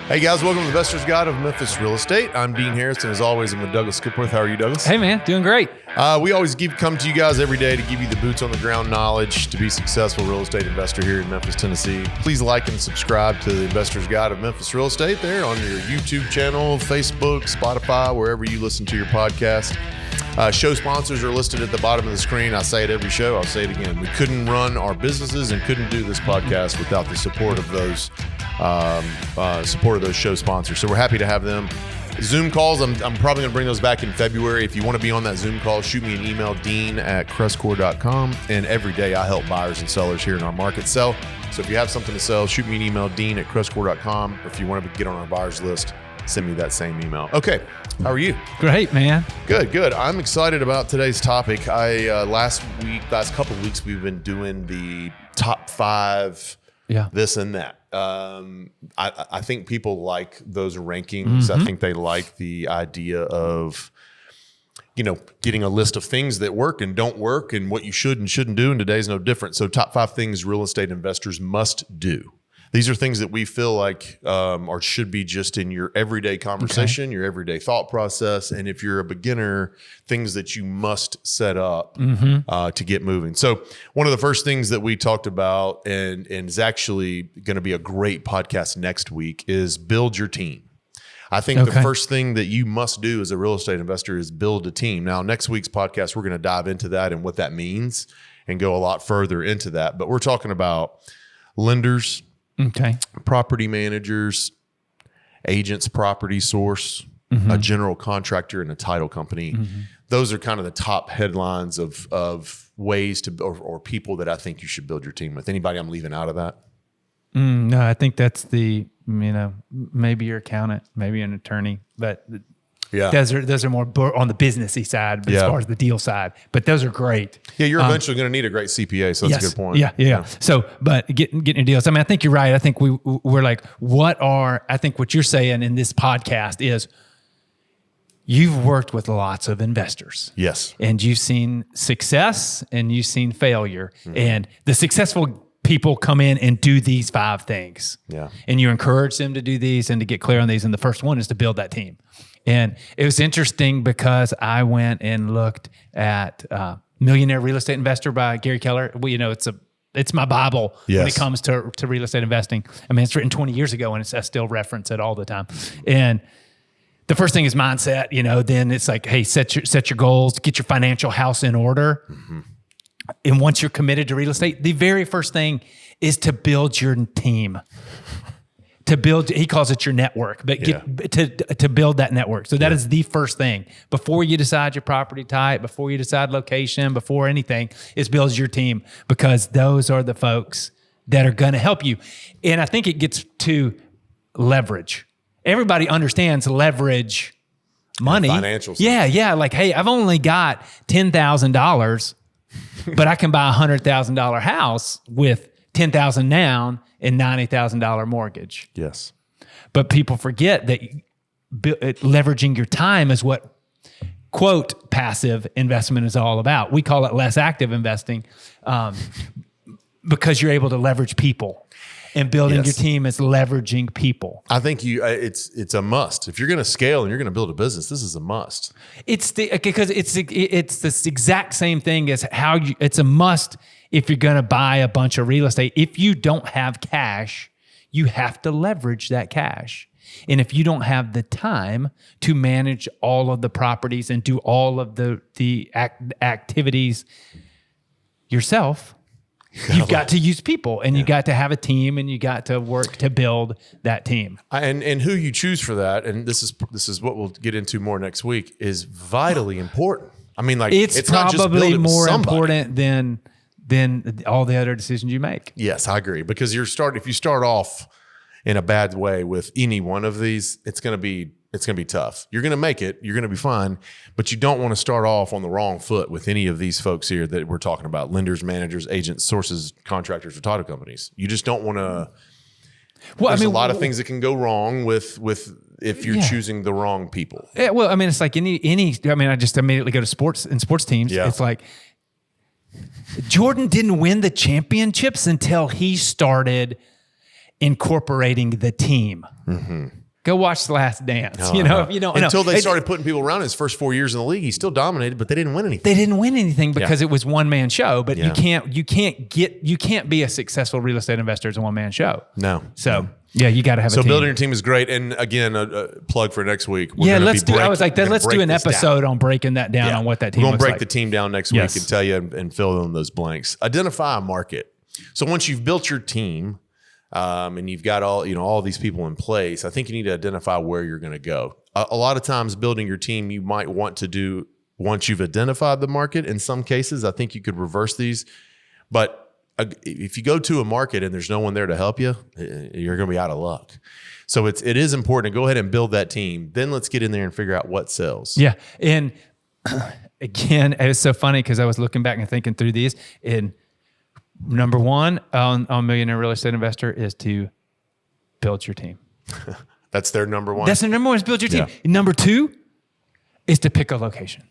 Hey guys, welcome to the Investor's Guide of Memphis Real Estate. I'm Dean Harrison. As always, I'm with Douglas Skipworth. How are you, Douglas? Hey man, doing great. We always come to you guys every day to give you the boots on the ground knowledge to be a successful real estate investor here in Memphis, Tennessee. Please like and subscribe to the Investor's Guide of Memphis Real Estate there on your YouTube channel, Facebook, Spotify, wherever you listen to your podcast. Show sponsors are listed at the bottom of the screen. I say it every show. I'll say it again. We couldn't run our businesses and couldn't do this podcast without the support of those show sponsors. So we're happy to have them. Zoom calls, I'm probably going to bring those back in February. If you want to be on that Zoom call, shoot me an email, dean@CrestCore.com. And every day I help buyers and sellers here in our market sell. So if you have something to sell, shoot me an email, dean@CrestCore.com. Or if you want to get on our buyers list, send me that same email. Okay, how are you? Great, man. Good. I'm excited about today's topic. Last couple of weeks, we've been doing the top 5, this and that. I think people like those rankings. Mm-hmm. I think they like the idea of, getting a list of things that work and don't work and what you should and shouldn't do. And today's no different. So top 5 things real estate investors must do. These are things that we feel like or should be just in your everyday conversation, your everyday thought process. And if you're a beginner, things that you must set up to get moving. So one of the first things that we talked about and is actually going to be a great podcast next week is build your team. I think the first thing that you must do as a real estate investor is build a team. Now, next week's podcast, we're going to dive into that and what that means and go a lot further into that. But we're talking about lenders, property managers, agents, property source, a general contractor, and a title company. Those are kind of the top headlines of ways to or people that I think you should build your team with. Anybody I'm leaving out of that? No, I think that's maybe your accountant, maybe an attorney, but those are more on the businessy side as far as the deal side. But those are great. Yeah, you're eventually going to need a great CPA, so that's a good point. Yeah. So, but getting your deals. I think you're right. I think we're like, I think what you're saying in this podcast is you've worked with lots of investors. Yes. And you've seen success and you've seen failure. And the successful people come in and do these 5 things. Yeah. And you encourage them to do these and to get clear on these. And the first one is to build that team. And it was interesting because I went and looked at Millionaire Real Estate Investor by Gary Keller. Well, it's my Bible when it comes to real estate investing. I mean, it's written 20 years ago, and I still reference it all the time. And the first thing is mindset. Then it's like, hey, set your goals, get your financial house in order. And once you're committed to real estate, the very first thing is to build your team. He calls it your network, but to build that network. So that is the first thing. Before you decide your property type, before you decide location, before anything, is build your team, because those are the folks that are going to help you. And I think it gets to leverage. Everybody understands leverage money. Financial stuff. Yeah. Like, hey, I've only got $10,000, but I can buy a $100,000 house with $10,000 down and $90,000 mortgage. Yes. But people forget that leveraging your time is what, quote, passive investment is all about. We call it less active investing because you're able to leverage people. And building your team is leveraging people. I think it's a must. If you're going to scale and you're going to build a business, this is a must. Because it's this exact same thing as it's a must if you're going to buy a bunch of real estate. If you don't have cash, you have to leverage that cash. And if you don't have the time to manage all of the properties and do all of the activities yourself, you've got to use people, and you got to have a team, and you got to work to build that team. And who you choose for that, and this is what we'll get into more next week, is vitally important. I mean, like it's not probably just more important than all the other decisions you make. Yes, I agree. Because if you start off in a bad way with any one of these, it's going to be tough. You're going to make it. You're going to be fine. But you don't want to start off on the wrong foot with any of these folks here that we're talking about: lenders, managers, agents, sources, contractors, or title companies. You just don't want to. Well, there's a lot of things that can go wrong with if you're choosing the wrong people. Yeah, well, I mean, it's like any. I mean, I just immediately go to sports teams. Yeah. It's like Jordan didn't win the championships until he started incorporating the team. Go watch The Last Dance. If you don't until they started putting people around his first 4 years in the league, he still dominated, but they didn't win anything. They didn't win anything because it was one man show. But you can't be a successful real estate investor as a one man show. No. So you got to have a team. So building your team is great. And again, a plug for next week. Let's do an episode on breaking that down on what that team. We're going to break like. the team down next week and tell you and fill in those blanks. Identify a market. So once you've built your team. And you've got all these people in place, I think you need to identify where you're going to go. A lot of times building your team, you might want to do once you've identified the market. In some cases, I think you could reverse these. But if you go to a market and there's no one there to help you, you're going to be out of luck. So it is important to go ahead and build that team. Then let's get in there and figure out what sells. Yeah. And again, it was so funny because I was looking back and thinking through these, and number one on Millionaire Real Estate Investor is to build your team. That's their number one? That's their number one, is build your team. Yeah. Number two is to pick a location.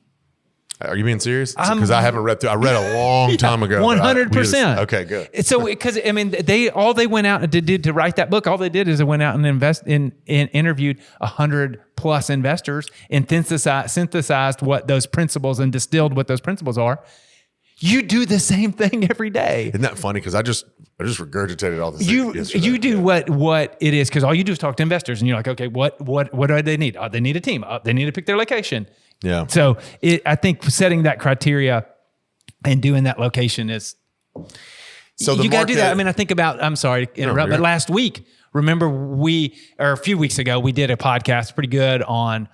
Are you being serious? Because I haven't read through. I read a long time ago. 100%. Okay, good. So because they went out and did to write that book. All they did is they went out and interviewed 100+ investors and synthesized what those principles and distilled what those principles are. You do the same thing every day. Isn't that funny? Because I just regurgitated all this. You do what it is, because all you do is talk to investors, and you're like, okay, what do they need? They need a team. They need to pick their location. Yeah. So I think setting that criteria and doing that location is. So you got to do that. I mean, I think about. I'm sorry to interrupt, but last week, remember a few weeks ago, we did a podcast pretty good on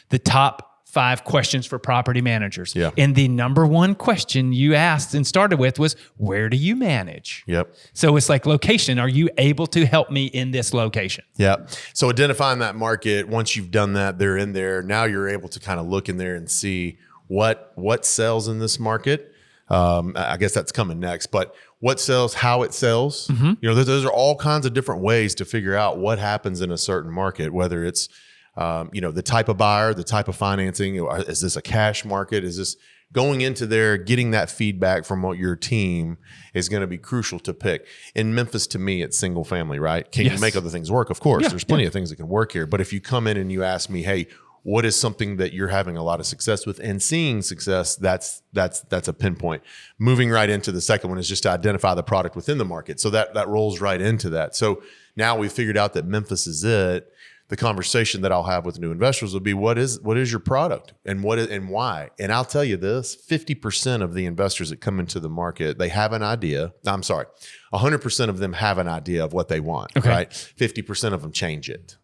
the top 5 questions for property managers. Yeah. And the number one question you asked and started with was, where do you manage? Yep. So it's like location. Are you able to help me in this location? Yeah. So identifying that market, once you've done that, they're in there. Now you're able to kind of look in there and see what sells in this market. I guess that's coming next, but what sells, how it sells. Mm-hmm. Those are all kinds of different ways to figure out what happens in a certain market, whether it's the type of buyer, the type of financing. Is this a cash market? Is this going into there, getting that feedback from your team is going to be crucial to pick. In Memphis, to me, it's single family, right? Can you make other things work? Of course, there's plenty of things that can work here. But if you come in and you ask me, hey, what is something that you're having a lot of success with and seeing success, that's a pinpoint. Moving right into the second one is just to identify the product within the market. So that rolls right into that. So now we've figured out that Memphis is it. The conversation that I'll have with new investors will be, what is your product and why? And I'll tell you this, 50% of the investors that come into the market, they have an idea. I'm sorry, 100% of them have an idea of what they want, right? 50% of them change it.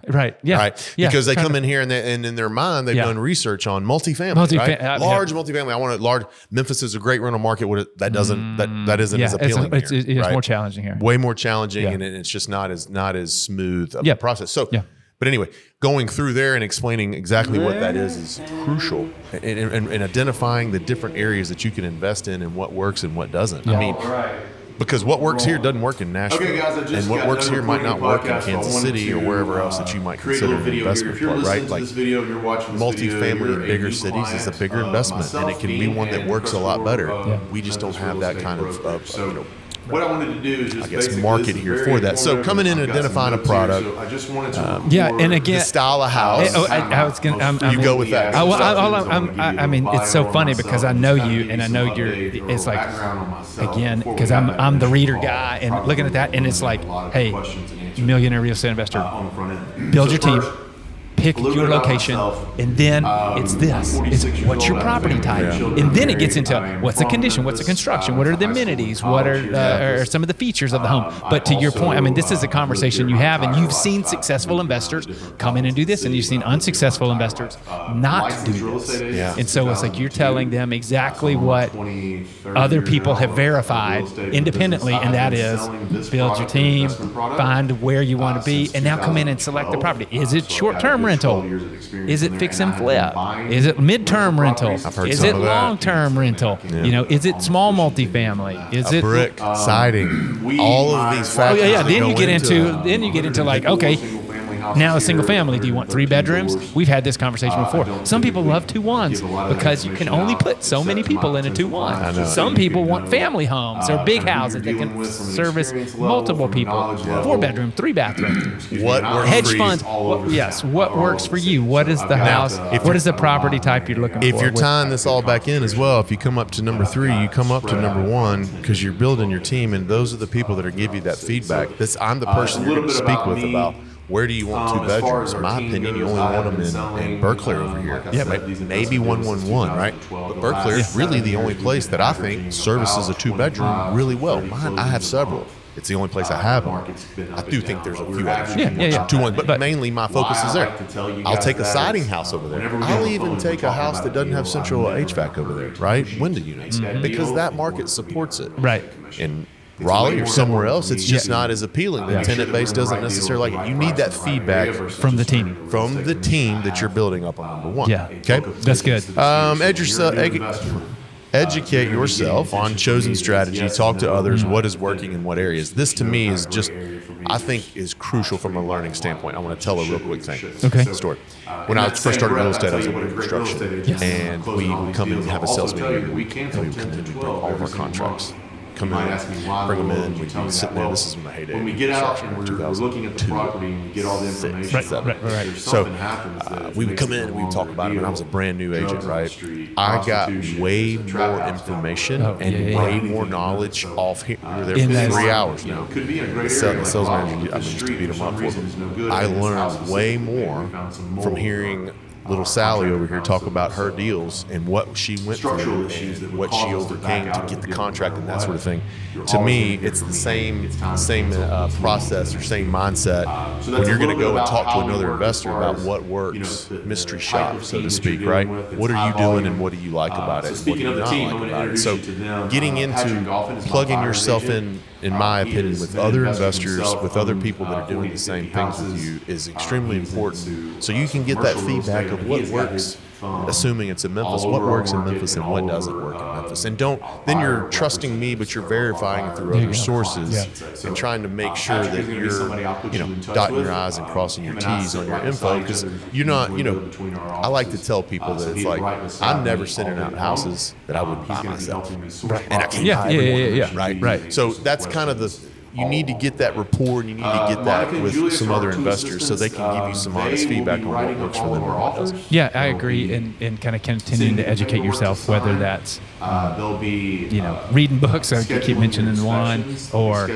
Right. Yeah. Right. Yeah. Because they come in here and in their mind, they've done research on multifamily, right? Large multifamily. I want it large. Memphis is a great rental market. That isn't as appealing. It's more challenging here. Way more challenging, and it's just not as smooth of a process. So, but anyway, going through there and explaining exactly what that is crucial, and identifying the different areas that you can invest in and what works and what doesn't. I mean. Because what works here doesn't work in Nashville, and what works here might not work in Kansas City or wherever else that you might consider an investment for, right? Like multifamily in bigger cities is a bigger investment, and it can be one that works a lot better. We just don't have that kind of what I wanted to do is just, I guess, market here for that. So coming in and identifying a product, I just wanted to and again, the style of house. I was gonna. You go with that. I mean, it's so funny because I know you, and I know you're. It's like, again, because I'm the reader guy, and looking at that, and it's like, hey, millionaire real estate investor, build your team. Pick your location, and then it's this. It's what's your property type, and then it gets into what's the condition, what's the construction, what are the amenities, what are some of the features of the home. But to your point, I mean, this is a conversation you have, and you've seen successful investors come in and do this, and you've seen unsuccessful investors not do this. And so it's like you're telling them exactly what other people have verified independently, and that is build your team, find where you want to be, and now come in and select the property. Is it short-term rental? Is it fix and flip? Is it midterm rental? Is it long-term rental? Is it small multifamily? Is it brick siding? All of these factors. Then you get into like, okay, Now, a single family, do you want 3 bedrooms? We've had this conversation before. Some people love 2-1s because you can only put so many people in a 2-1. Some people want family homes or big houses that can service multiple people. 4-bedroom, 3-bathroom. What works Hedge for funds. What works for you? What is the house? What is the property type you're looking for? If you're tying this all back in as well, if you come up to number 3, you come up to number 1 because you're building your team, and those are the people that are give you that feedback. I'm the person you're going to speak with about where do you want 2 bedrooms. In my opinion, you only want them in Berkeley over here. Yeah, maybe 111, right? But Berkeley is really the only place that I think services a 2-bedroom really well. Mine, I have several. It's the only place I have them. I do think there's a few others. 2-1, but mainly my focus is there. I'll take a siding house over there. I'll even take a house that doesn't have central HVAC over there, right? Window units, because that market supports it. Right. And Raleigh or somewhere else, it's just not as appealing. The tenant base doesn't necessarily like it. You need that feedback from the team. From the team that you're building up on number 1. Yeah. Okay. That's good. Educate yourself on chosen strategy. Talk to others. What is working in what areas? This to me is just, I think, is crucial from a learning standpoint. I want to tell a real quick thing. Okay. Story. When I first started real estate, I was in construction, and we would come in and have a sales meeting every week, and we would come in and bring all of our contracts. Come in, bring them in. We'd be sitting there. This is when the heyday. When we get out and we're looking at the property and we get all the information. Right. So we would come in and we would talk about it. And I was a brand new agent, right? I got way more information and way more knowledge off here. We were there for 3 hours now. The sales manager, I used to beat him up for them. I learned way more from hearing little Sally over here talk about her deals and what she went through and what she overcame to get the contract and that sort of thing. To me, it's the same process or same mindset when you're going to go and talk to another investor about what works, mystery shop, so to speak, right? What are you doing and what do you like about it? What do you not like about it? So getting into plugging yourself in my opinion, with other investors, with other people that are doing the same things with you is extremely important. So you can get that feedback of what works, assuming it's in Memphis, what works in Memphis and what doesn't work in Memphis. And then you're trusting me, but you're verifying it through other sources and trying to make sure that you're, dotting your I's and crossing your T's on your info. Because you're not, I like to tell people that it's like, I'm never sending out houses that I wouldn't buy myself. And I can't Right. So that's kind of you need to get that rapport and you need to get that with some other investors so they can give you some honest feedback on what works for them and what doesn't. Yeah, I agree. And kind of continuing to educate yourself, whether that's reading books, I keep mentioning one, or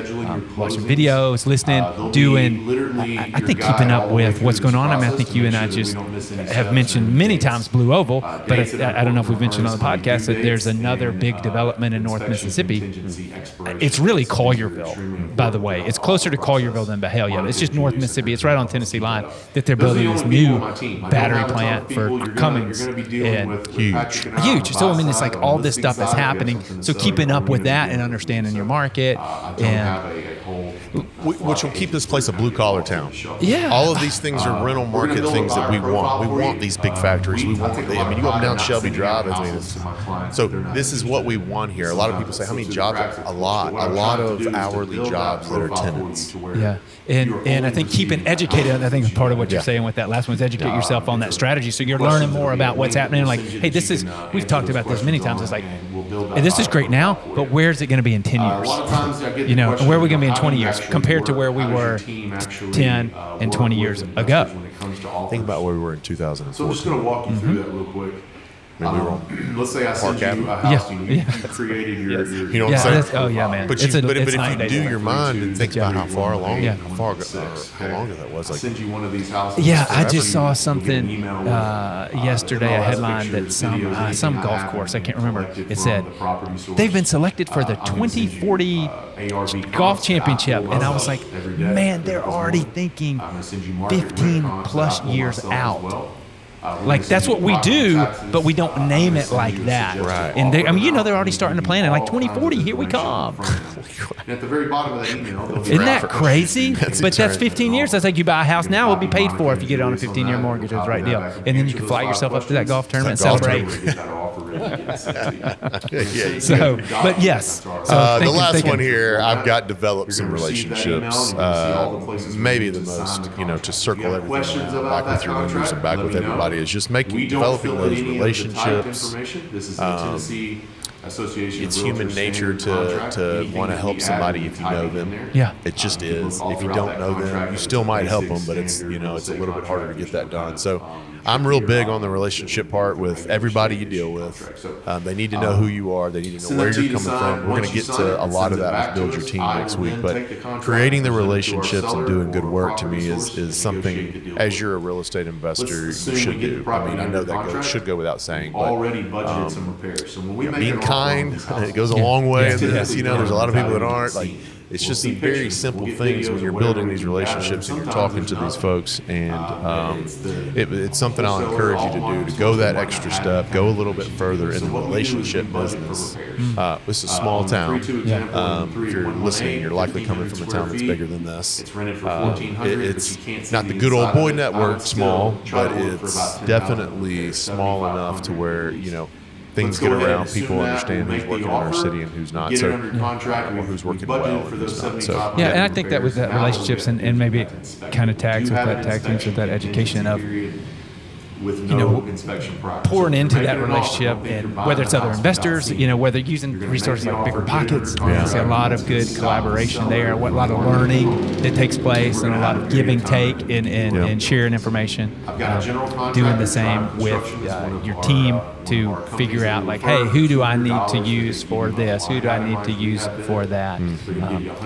watching videos, listening, doing. I think keeping up with what's going on. I mean, I think you and I just have mentioned many times Blue Oval, but I don't know if we've mentioned on the podcast that there's another big development in North Mississippi. It's really Collierville, by the way. It's closer to Collierville than Byhalia. It's just North Mississippi. It's right on Tennessee line that they're building this new battery plant for Cummins. And huge. So, I mean, it's like all this stuff is happening. So keeping up with that and understanding your market, which will keep this place a blue-collar town. Yeah. All of these things are rental market things that we want. We want these big factories. We want. You go up and down Shelby Drive. So this is what we want here. A lot of people say, how many jobs? A lot of hourly jobs that are tenants. Yeah. And I think keeping educated, I think part of what you're saying with that last one is educate yourself on that strategy. So you're learning more about what's happening. Like, hey, we've talked about this many times. It's like, hey, this is great now, but where's it going to be in 10 years? And where are we going to be in 20 years compared to where we were 10 and 20 years ago? Think about where we were in 2004. So I'm just going to walk you through that real quick. We were on let's say I send you a house and you created your you know what I'm saying? Oh yeah, man. But if you do your mind and think about how long ago that was, I send you one of these houses. Yeah, I just saw something yesterday, a headline that some golf course, I can't remember, it said they've been selected for the 2040 golf championship, and I was like, man, they're already thinking 15 plus years out. Like that's what we do, but we don't name it like that. Right. And they, I mean, they're already starting to plan it. Like 2040, here we come. And at the very bottom of that email, Isn't that crazy? But that's 15 eternity. years. That's like you buy a house now, it'll be paid for if you get it on a 15-year mortgage. It's the right deal. And then you can fly yourself up to that golf tournament and celebrate. So, but yes. So the last one here, I've got developed some relationships. Maybe the most, to circle everything around, back with your lenders and back with everybody, is just developing those relationships. It's human nature to want to help somebody if you know them. Yeah. It just is. If you don't know them, you still might help them, but it's it's a little bit harder to get that done. So I'm real big on the relationship part with everybody you deal with. They need to know who you are. They need to know where you're coming from. We're going to get to a lot of that with Build Your Team next week. But creating the relationships and doing good work to me is something, as you're a real estate investor, you should do. I mean, I know that should go without saying, but already budgeted some repairs. So when we make being kind, it goes a long way. There's a lot of people that aren't. Like, it's just some very simple things when you're building these relationships and you're talking to these folks, and it's something I'll encourage you to do, to go that extra step, go a little bit further in the relationship business. This is a small town. If you're listening, you're likely coming from a town that's bigger than this. It's not the good old boy network small, but it's definitely small enough to where, things get around, people understand who's working in our city and who's not, or who's working well and who's not. So yeah, and I think that with that relationships and maybe it kind of tags teams with that education of with no inspection process. Pouring into that relationship, and whether it's other investors, whether using resources like Bigger Pockets, I see a lot of good collaboration there, a lot of learning that takes place, and a lot of give and take and sharing information. Doing the same with your team to figure out, like, hey, who do I need to use for this? Who do I need to use for that?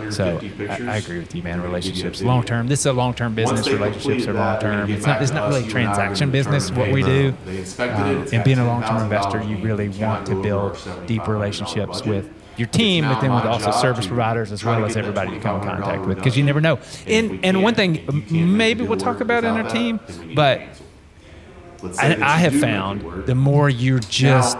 So I agree with you, man. Relationships, long term. This is a long term business. Relationships are long term. It's not really transaction business. What we do, and being a long-term investor, you really want to build deep relationships with your team, but then with also service providers as well as everybody you come in contact with, because you never know. And one thing maybe we'll talk about in our team, but I have found the more you're just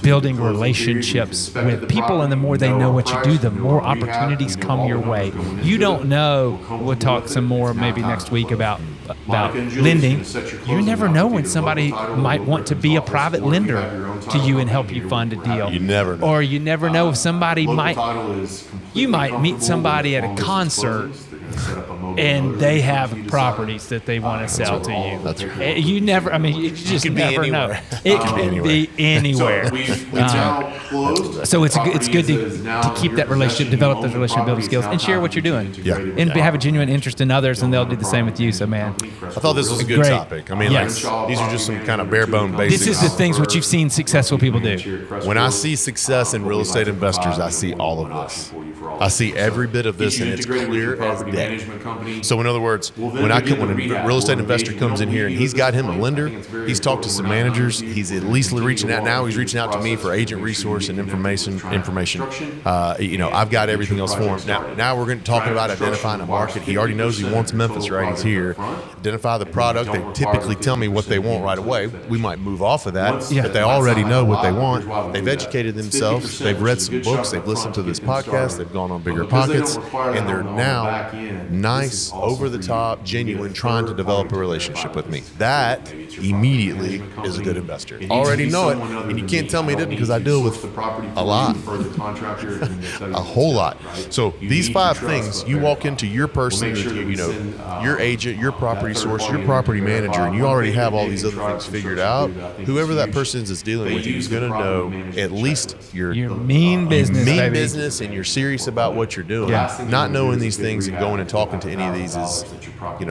building relationships with people and the more they know what you do, the more opportunities come your way. You don't know. We'll talk some more maybe next week about lending. You never know when somebody might want to be a private lender to you and help you fund a deal. You never know. Or you never know if somebody you might meet somebody at a concert and they have properties that they want to sell to you. That's right. You just never know. It can be anywhere. So it's good to keep that relationship, develop those relationship building skills, and share what you're doing. Yeah. And have a genuine interest in others, and they'll do the same with you. So, man, I thought this was a good topic. I mean, yes. like, these are just some kind of bare bone basics. This is the things which you've seen successful people do. When I see success in real estate investors, I see all of this. I see every bit of this, and it's clear as day. So in other words, when a real estate investor comes in here and he's got him a lender, he's talked to some managers, he's at least reaching out. Now he's reaching out to me for agent resource and information. I've got everything else for him. Now we're going to talk about identifying a market. He already knows he wants Memphis, right? He's here. Identify the product. They typically tell me what they want right away. We might move off of that, but they already know what they want. They've educated themselves. They've read some books. They've listened to this podcast. They've gone on Bigger Pockets, and they're now nice, over the top, genuine, trying to develop a relationship with me. That immediately is a good investor. Already know it, and you can't tell me it didn't, because I deal with a lot, a whole lot. So these 5 things, you walk into your person, your agent, your property source, your property manager, and you already have all these other things figured out. Whoever that person is dealing with you is going to know at least your mean business, and you're serious about what you're doing. Not knowing these things and going and talking to any of these is,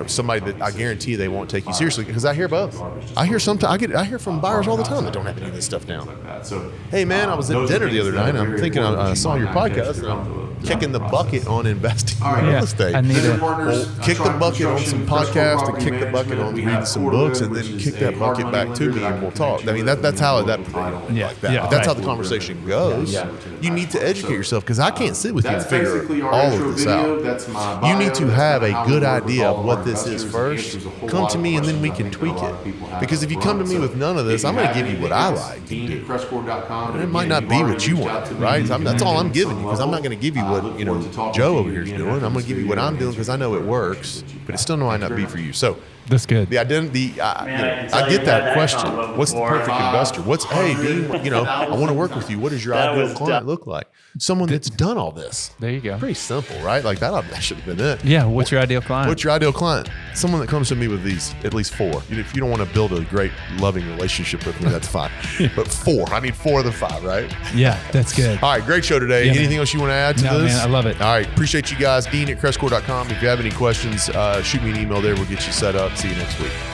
somebody that I guarantee they won't take you seriously, because I hear both. I hear from buyers all the time that don't have any of this stuff down. Hey man, I was at dinner the other night and I'm thinking I saw your podcast and kicking the bucket on investing in real estate. I need it. Kick the bucket on some podcasts and kick the bucket on reading some books, and then kick that bucket back to me and we'll talk. I mean, that's how that like that. That's how the conversation goes. You need to educate yourself because I can't sit with you and figure all of this out. You need to have a good idea of what this is first. Come to me and then we can tweak it. Because if you come to me with none of this, I'm going to give you what I like and do. And it might not be what you want, right? That's all I'm giving you because I'm not going to give you what Joe over here is doing. I'm going to give you what I'm doing because I know it works, but it still might not be for you. So that's good. The identity, I get that question. What's the perfect investor? Hey, Dean, I want to work with you. What does your ideal client look like? Someone that's done all this. There you go. Pretty simple, right? Like that should have been it. Yeah. What's your ideal client? What's your ideal client? Someone that comes to me with these, at least 4. If you don't want to build a great, loving relationship with me, that's fine. But 4. I need 4 of the 5, right? Yeah, that's good. All right, great show today. Yeah, Anything else you want to add to this? Man, I love it. All right, appreciate you guys. Dean at CrestCore.com. If you have any questions, shoot me an email there. We'll get you set up. See you next week.